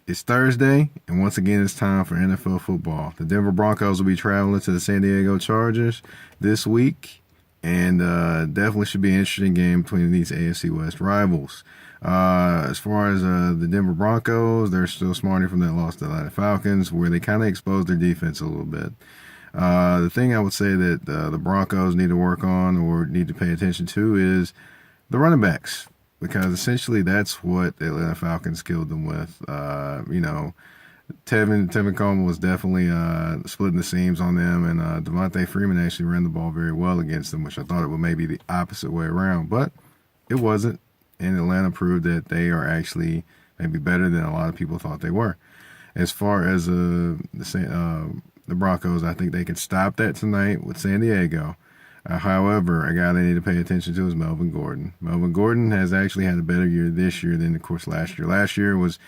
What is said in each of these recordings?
It's Thursday, and once again, it's time for NFL football. The Denver Broncos will be traveling to the San Diego Chargers this week, and definitely should be an interesting game between these AFC West rivals. As far as the Denver Broncos, they're still smarting from that loss to the Atlanta Falcons, where they kind of exposed their defense a little bit. The thing I would say that the Broncos need to work on or need to pay attention to is the running backs, because essentially that's what the Atlanta Falcons killed them with. Tevin Coleman was definitely splitting the seams on them, and Devontae Freeman actually ran the ball very well against them, which I thought it would maybe the opposite way around, but it wasn't. And Atlanta proved that they are actually maybe better than a lot of people thought they were. As far as the Broncos, I think they can stop that tonight with San Diego. However, a guy they need to pay attention to is Melvin Gordon. Melvin Gordon has actually had a better year this year than, of course, last year. Last year was a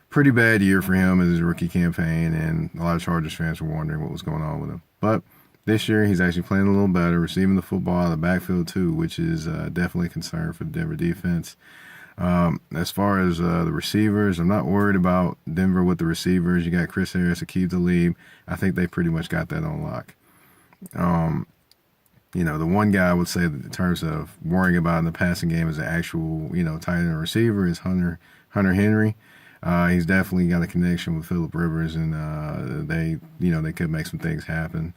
pretty bad year for him in his rookie campaign, and a lot of Chargers fans were wondering what was going on with him. But this year, he's actually playing a little better, receiving the football out of the backfield too, which is definitely a concern for the Denver defense. As far as the receivers, I'm not worried about Denver with the receivers. You got Chris Harris, Aqib Talib. I think they pretty much got that on lock. The one guy I would say that in terms of worrying about in the passing game as an actual, tight end receiver is Hunter Henry. He's definitely got a connection with Phillip Rivers, and they could make some things happen.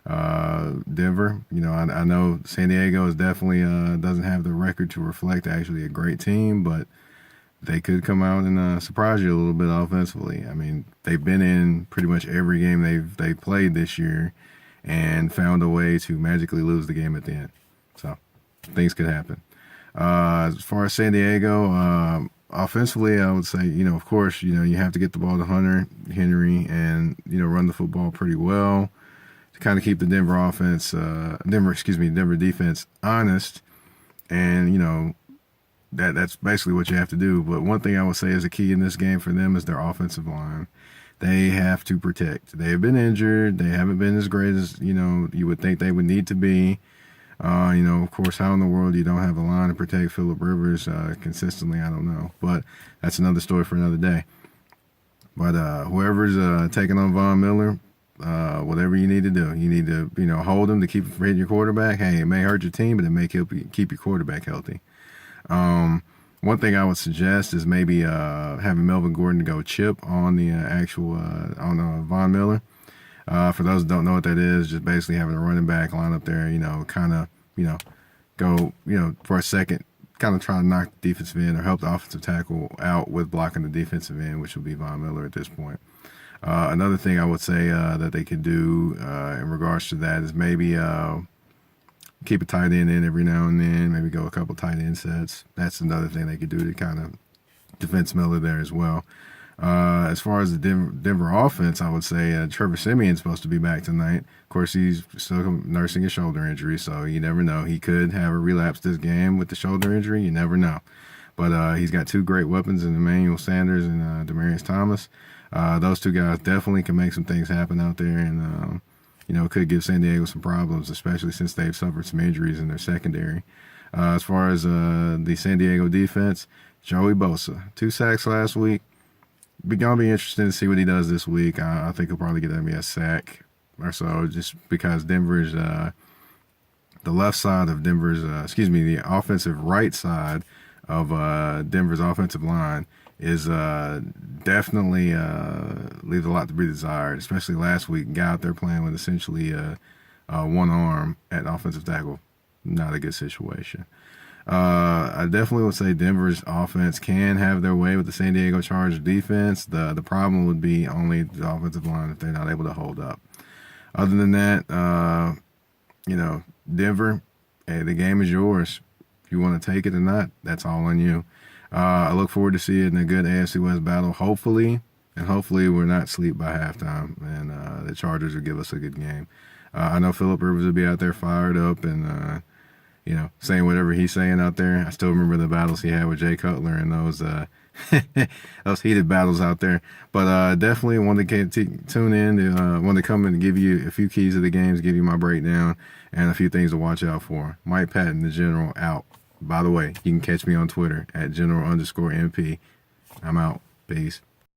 Denver, I know San Diego is definitely doesn't have the record to reflect actually a great team, but they could come out and surprise you a little bit offensively. I mean, they've been in pretty much every game they've played this year and found a way to magically lose the game at the end. So things could happen. As far as San Diego, offensively, I would say, of course, you have to get the ball to Hunter Henry and, run the football pretty well to kind of keep the Denver defense honest. And, that's basically what you have to do. But one thing I would say is a key in this game for them is their offensive line. They have to protect. They have been injured. They haven't been as great as, you would think they would need to be. Of course, how in the world you don't have a line to protect Phillip Rivers consistently, I don't know. But that's another story for another day. But whoever's taking on Von Miller, whatever you need to do, you need to, hold him to keep from hitting your quarterback. Hey, it may hurt your team, but it may keep your quarterback healthy. One thing I would suggest is maybe having Melvin Gordon go chip on the on Von Miller. For those that don't know what that is, just basically having a running back line up there, go, for a second, kind of try to knock the defensive end or help the offensive tackle out with blocking the defensive end, which would be Von Miller at this point. Another thing I would say that they could do in regards to that is maybe keep a tight end in every now and then, maybe go a couple tight end sets. That's another thing they could do to kind of defense Miller there as well. As far as the Denver offense, I would say Trevor Siemian's supposed to be back tonight. Of course, he's still nursing a shoulder injury, so you never know. He could have a relapse this game with the shoulder injury. You never know. But he's got two great weapons in Emmanuel Sanders and Demaryius Thomas. Those two guys definitely can make some things happen out there, and could give San Diego some problems, especially since they've suffered some injuries in their secondary. As far as the San Diego defense, Joey Bosa, 2 sacks last week. Gonna be interesting to see what he does this week. I think he'll probably get maybe a sack or so, just because Denver's the left side of Denver's the offensive right side of Denver's offensive line is definitely leaves a lot to be desired, especially last week. Guy out there playing with essentially one arm at offensive tackle. Not a good situation. I definitely would say Denver's offense can have their way with the San Diego Chargers defense. The problem would be only the offensive line if they're not able to hold up. Other than that, Denver, hey, the game is yours. If you want to take it or not, that's all on you. I look forward to seeing a good AFC West battle, hopefully we're not asleep by halftime, and the Chargers will give us a good game. I know Phillip Rivers will be out there fired up and, saying whatever he's saying out there. I still remember the battles he had with Jay Cutler and those those heated battles out there. But definitely want to tune in. Want to come in and give you a few keys of the games, give you my breakdown, and a few things to watch out for. Mike Patton, the General, out. By the way, you can catch me on Twitter at General_MP. I'm out. Peace.